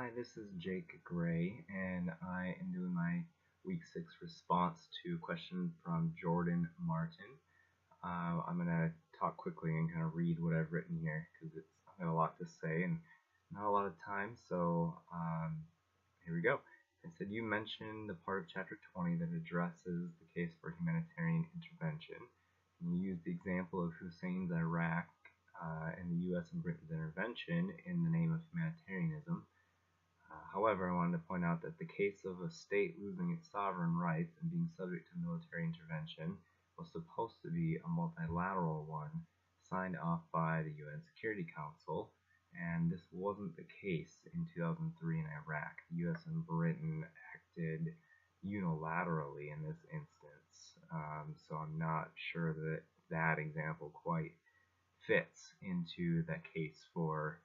Hi, this is Jake Gray, and I am doing my week 6 response to a question from Jordan Martin. I'm going to talk quickly and kind of read what I've written here because I've got a lot to say and not a lot of time, so here we go. It said you mentioned the part of Chapter 20 that addresses the case for humanitarian intervention. And you used the example of Hussein's Iraq and the U.S. and Britain's intervention in the name of humanitarianism. However, I wanted to point out that the case of a state losing its sovereign rights and being subject to military intervention was supposed to be a multilateral one signed off by the UN Security Council, and this wasn't the case in 2003 in Iraq. The US and Britain acted unilaterally in this instance, so I'm not sure that that example quite fits into that case for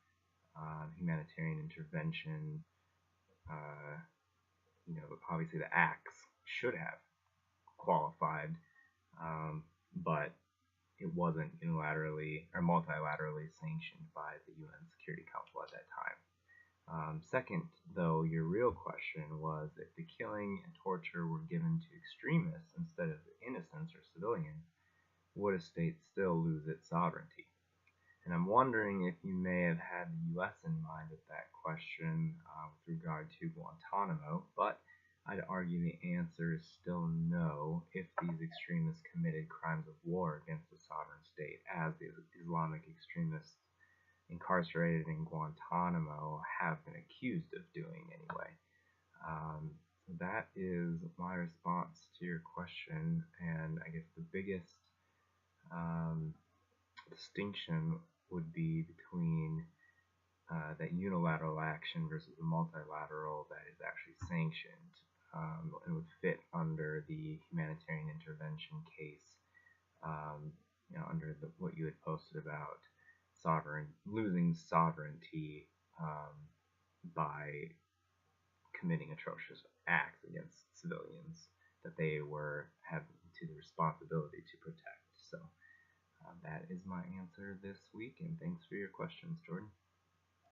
humanitarian intervention. Obviously the acts should have qualified, but it wasn't unilaterally or multilaterally sanctioned by the UN Security Council at that time. Second, though, your real question was if the killing and torture were given to extremists instead of innocents or civilians, would a state still lose its sovereignty? And I'm wondering if you may have had the U.S. in mind with that question with regard to Guantanamo, but I'd argue the answer is still no if these extremists committed crimes of war against a sovereign state, as the Islamic extremists incarcerated in Guantanamo have been accused of doing anyway. So that is my response to your question, and I guess the biggest distinction would be between that unilateral action versus the multilateral that is actually sanctioned. It would fit under the humanitarian intervention case, under what you had posted about losing sovereignty by committing atrocious acts against civilians that they have to the responsibility to protect. So that is my answer this week, and thanks for your questions, Jordan.